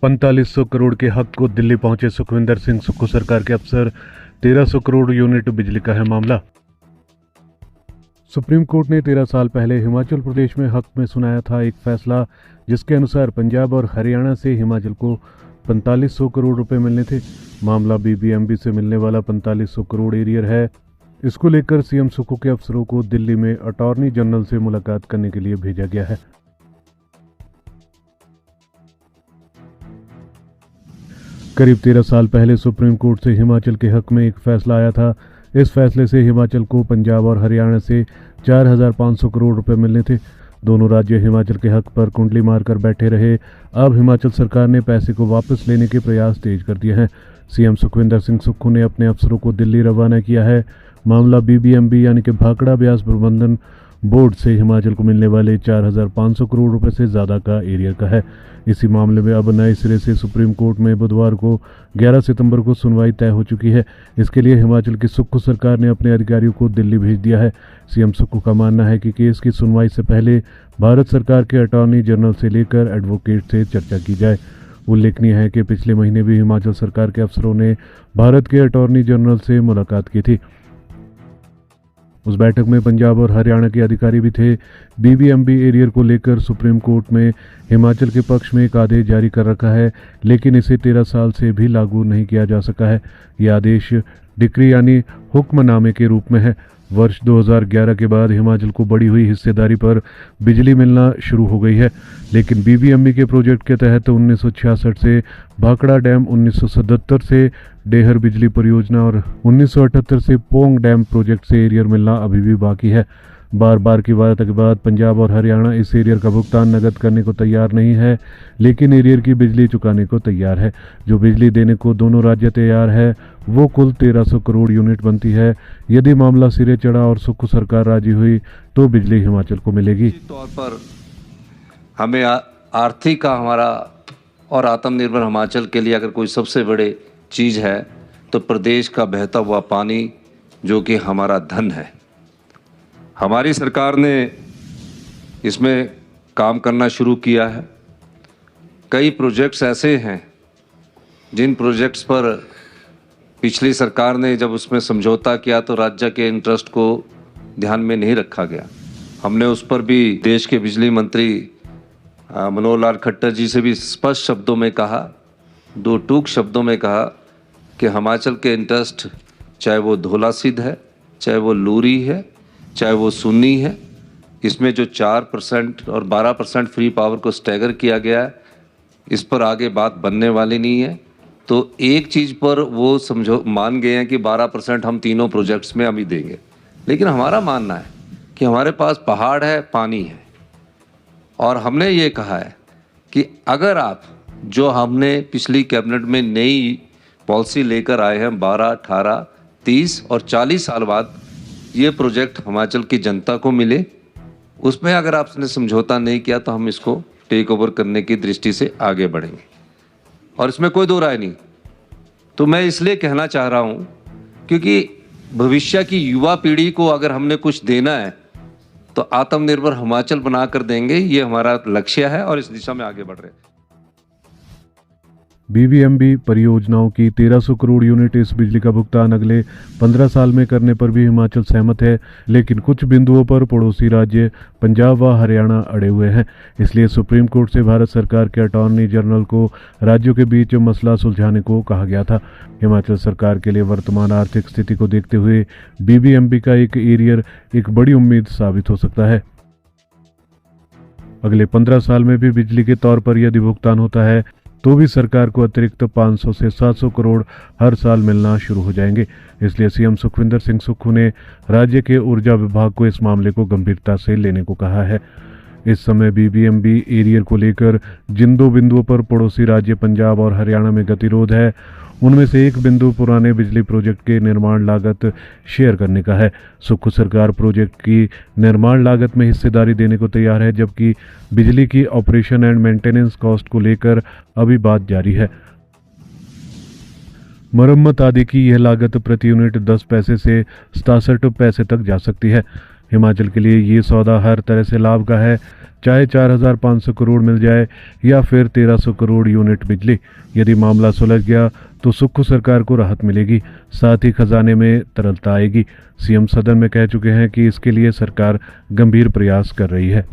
4500 करोड़ के हक को दिल्ली पहुंचे सुखविंदर सिंह सुक्खू सरकार के अफसर। 1300 करोड़ यूनिट बिजली का है मामला। सुप्रीम कोर्ट ने 13 साल पहले हिमाचल प्रदेश में हक में सुनाया था एक फैसला, जिसके अनुसार पंजाब और हरियाणा से हिमाचल को 4500 करोड़ रुपए मिलने थे। मामला बीबीएमबी से मिलने वाला 4500 करोड़ एरियर है। इसको लेकर सीएम सुक्खू के अफसरों को दिल्ली में अटॉर्नी जनरल से मुलाकात करने के लिए भेजा गया है। करीब 13 साल पहले सुप्रीम कोर्ट से हिमाचल के हक में एक फैसला आया था। इस फैसले से हिमाचल को पंजाब और हरियाणा से 4500 करोड़ रुपए मिलने थे। दोनों राज्य हिमाचल के हक पर कुंडली मारकर बैठे रहे। अब हिमाचल सरकार ने पैसे को वापस लेने के प्रयास तेज कर दिए हैं। सीएम सुखविंदर सिंह सुक्खू ने अपने अफसरों को दिल्ली रवाना किया है। मामला बीबीएमबी यानी कि भाखड़ा ब्यास प्रबंधन बोर्ड से हिमाचल को मिलने वाले 4500 करोड़ रुपए से ज़्यादा का एरिया का है। इसी मामले में अब नए सिरे से सुप्रीम कोर्ट में बुधवार को 11 सितंबर को सुनवाई तय हो चुकी है। इसके लिए हिमाचल की सुक्खू सरकार ने अपने अधिकारियों को दिल्ली भेज दिया है। सीएम सुक्खू का मानना है कि केस की सुनवाई से पहले भारत सरकार के अटॉर्नी जनरल से लेकर एडवोकेट से चर्चा की जाए। उल्लेखनीय है कि पिछले महीने भी हिमाचल सरकार के अफसरों ने भारत के अटॉर्नी जनरल से मुलाकात की थी। उस बैठक में पंजाब और हरियाणा के अधिकारी भी थे। बीबीएमबी एरियर को लेकर सुप्रीम कोर्ट में हिमाचल के पक्ष में एक आदेश जारी कर रखा है, लेकिन इसे 13 साल से भी लागू नहीं किया जा सका है। यह आदेश डिक्री यानी हुक्मनामे के रूप में है। वर्ष 2011 के बाद हिमाचल को बढ़ी हुई हिस्सेदारी पर बिजली मिलना शुरू हो गई है, लेकिन बीबीएमबी के प्रोजेक्ट के तहत 1966 से भाखड़ा डैम, 1977 से डेहर बिजली परियोजना और 1978 से पोंग डैम प्रोजेक्ट से एरियर मिलना अभी भी बाकी है। बार बार की वार्ता के बाद पंजाब और हरियाणा इस एरियर का भुगतान नकद करने को तैयार नहीं है, लेकिन एरियर की बिजली चुकाने को तैयार है। जो बिजली देने को दोनों राज्य तैयार है वो कुल 1300 करोड़ यूनिट बनती है। यदि मामला सिरे चढ़ा और सुक्खू सरकार राजी हुई तो बिजली हिमाचल को मिलेगी। तौर पर हमें आर्थिक का हमारा और आत्मनिर्भर हिमाचल के लिए अगर कोई सबसे बड़े चीज़ है तो प्रदेश का बहता हुआ पानी, जो कि हमारा धन है। हमारी सरकार ने इसमें काम करना शुरू किया है। कई प्रोजेक्ट्स ऐसे हैं जिन प्रोजेक्ट्स पर पिछली सरकार ने जब उसमें समझौता किया तो राज्य के इंटरेस्ट को ध्यान में नहीं रखा गया। हमने उस पर भी देश के बिजली मंत्री मनोहर लाल खट्टर जी से भी स्पष्ट शब्दों में कहा, दो टूक शब्दों में कहा कि हिमाचल के इंटरेस्ट, चाहे वो धौला सिद्ध है, चाहे वो लूरी है, चाहे वो सुन्नी है, इसमें जो 4% और 12% फ्री पावर को स्टैगर किया गया है, इस पर आगे बात बनने वाली नहीं है। तो एक चीज़ पर वो समझो मान गए हैं कि 12% हम तीनों प्रोजेक्ट्स में अभी देंगे, लेकिन हमारा मानना है कि हमारे पास पहाड़ है, पानी है, और हमने ये कहा है कि अगर आप जो हमने पिछली कैबिनेट में नई पॉलिसी लेकर आए हैं 12, 18, 30 और 40 साल बाद ये प्रोजेक्ट हिमाचल की जनता को मिले, उसमें अगर आपने समझौता नहीं किया तो हम इसको टेक ओवर करने की दृष्टि से आगे बढ़ेंगे, और इसमें कोई दो राय नहीं। तो मैं इसलिए कहना चाह रहा हूँ क्योंकि भविष्य की युवा पीढ़ी को अगर हमने कुछ देना है तो आत्मनिर्भर हिमाचल बनाकर देंगे, ये हमारा लक्ष्य है और इस दिशा में आगे बढ़ रहे हैं। बीबीएमबी परियोजनाओं की 1300 करोड़ यूनिट इस बिजली का भुगतान अगले 15 साल में करने पर भी हिमाचल सहमत है, लेकिन कुछ बिंदुओं पर पड़ोसी राज्य पंजाब व हरियाणा अड़े हुए हैं। इसलिए सुप्रीम कोर्ट से भारत सरकार के अटॉर्नी जनरल को राज्यों के बीच मसला सुलझाने को कहा गया था। हिमाचल सरकार के लिए वर्तमान आर्थिक स्थिति को देखते हुए बीबीएमबी का एक एरियर एक बड़ी उम्मीद साबित हो सकता है। अगले 15 साल में भी बिजली के तौर पर यदि भुगतान होता है तो भी सरकार को अतिरिक्त 500 से 700 करोड़ हर साल मिलना शुरू हो जाएंगे। इसलिए सीएम सुखविंदर सिंह सुक्खू ने राज्य के ऊर्जा विभाग को इस मामले को गंभीरता से लेने को कहा है। इस समय बीबीएमबी एरियर को लेकर जिन दो बिंदुओं पर पड़ोसी राज्य पंजाब और हरियाणा में गतिरोध है, उनमें से एक बिंदु पुराने बिजली प्रोजेक्ट के निर्माण लागत शेयर करने का है। सुक्खू सरकार प्रोजेक्ट की निर्माण लागत में हिस्सेदारी देने को तैयार है, जबकि बिजली की ऑपरेशन एंड मेंटेनेंस कॉस्ट को लेकर अभी बात जारी है। मरम्मत आदि की यह लागत प्रति यूनिट 10 पैसे से 67 पैसे तक जा सकती है। हिमाचल के लिए ये सौदा हर तरह से लाभ का है, चाहे 4,500 करोड़ मिल जाए या फिर 1,300 करोड़ यूनिट बिजली। यदि मामला सुलझ गया तो सुक्खू सरकार को राहत मिलेगी, साथ ही खजाने में तरलता आएगी। सीएम सदन में कह चुके हैं कि इसके लिए सरकार गंभीर प्रयास कर रही है।